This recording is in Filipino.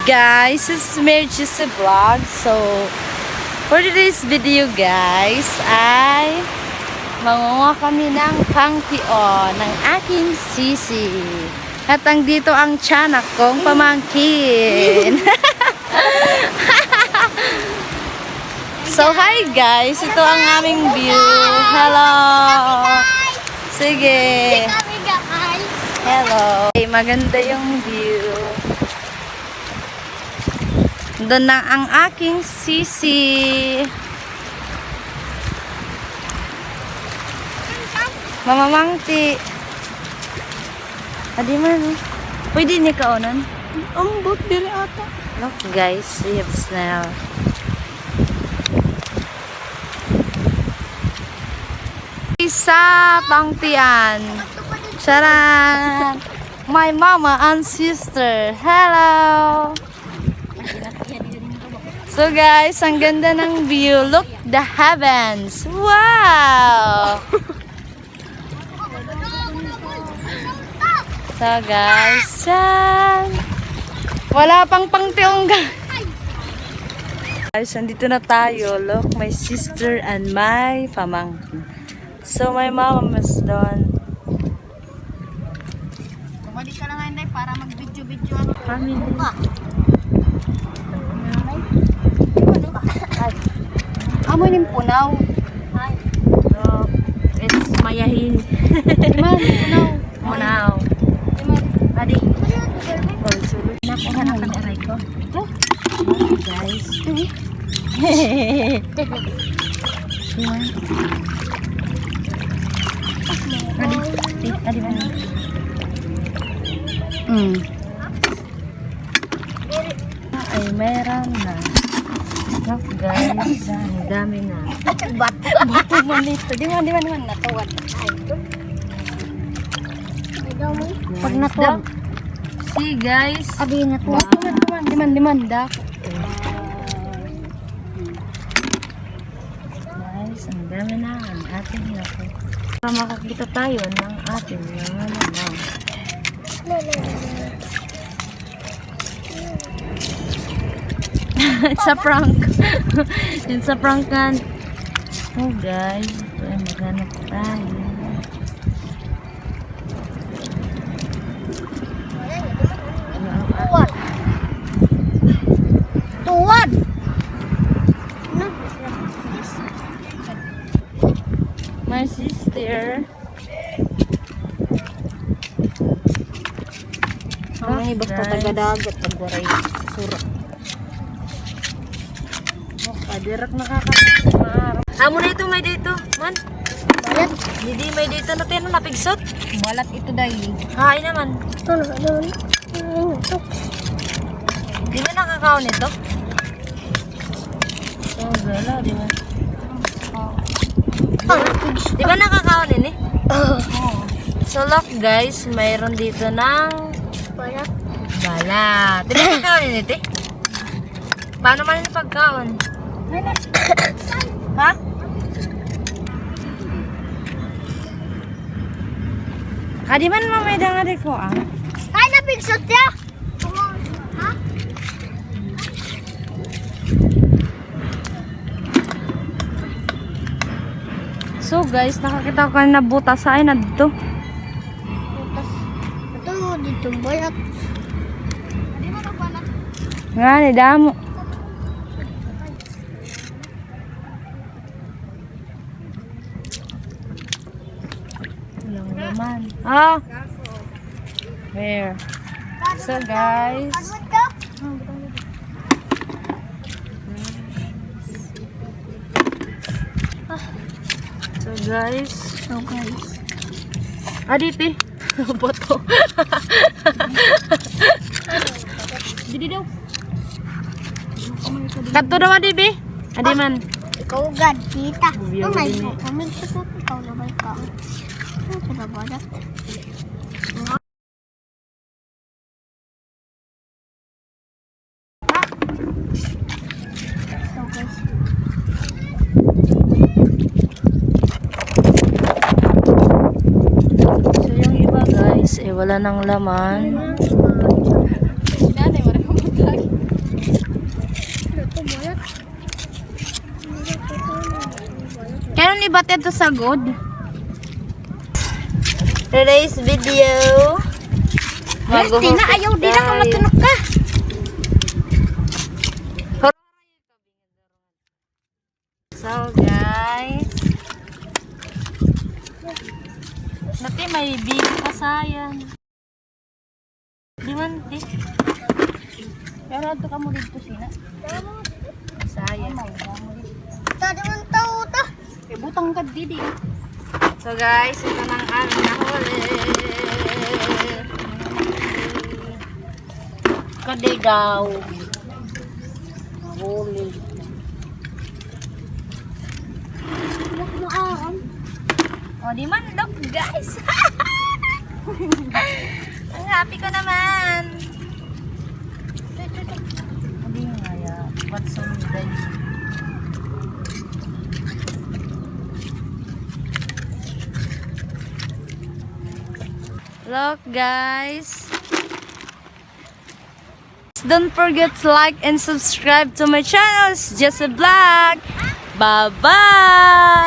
Guys, it's Merchis Vlog. So, for today's video guys, ay mangunguha kami ng pangkion ng aking sisi. At ang dito ang tiyanak kong pamangkin. So, hi guys. Ito ang aming view. Hello. Sige. Hello. Okay, maganda yung view. Doon na ang aking sisi. Mamamangti. Adi man. Pwede ni kaonan. Ambot diri ata. Look guys, we have snail. Sa pangtian. Charan. My mama and sister. Hello. So guys, ang ganda ng view. Look the heavens. Wow! So guys, yan. Wala pang pangtiong guys, nandito na tayo. Look, my sister and my pamangkin. So my mom is done. Kumali ka lang Inday para mag-video-video ano. Family. Amo ning punaw. Look, it's mayahin. Man, punaw. Munaw. Adi. Oh, sulod. Nakuha na ka aray ko. Oh, guys. Adi mana? Ay, meron na. Look guys, ang dami na. Bato man nito. Di man natuwad. Pag natuwad. See guys. Abi natuwad. Di man da. Guys, ang dami na ang ating lako. Para makakita tayo ng ating mga lamang. It's a prank. It's a prank kan. Oh guys, ito ay maghanap tayo. Tuwad. My sister. Ang basta taga-dagat pagwaray sura. Padirak nakakamaar. Amo na ito, may dito. Man. Balat. Hindi may dito na tayo napigsot. Balat ito dahil. Hay naman. Di ba nakakaon ito? So, gala, di ba? Di ba nakakaon ini? So, look guys, mayroon dito ng Balat. balat. Di ba nakakaon ini, te? Paano man yung pagkaon? Ha? Kadi man mamay da nga ko ah. Ay, napigsot ya! Ha? So guys, nakakita ko na butas ay na dito. Ito, dito balat. Nga ni damo. Walang laman. Ah. Where? So guys, So guys. aditi. Boto. Didi daw. Kadto daw adibi. Adi man. Ikaw gad, kita. Biyaw Oh my din God. Kami sa ikaw na ba ikaw? Ano sa babalat? So guys. So yung iba guys, wala nang laman. Dati, wala kang matag. bate to sa good. Today's video. Tina, ayaw din ako matulog ka. So guys, dati may bigo pa sayan. Di man, di. Pero ato ka mo dito sina. Sayan. Tadi man tao ta. Eh, butang ka didi. So guys, ito nang aming nahuli. Kadigaw. Huli. O, di man dog guys. Ang happy ko naman. Hindi nga ya. What's on guys? Look guys. Don't forget to like and subscribe to my channel. It's just a vlog. Bye bye.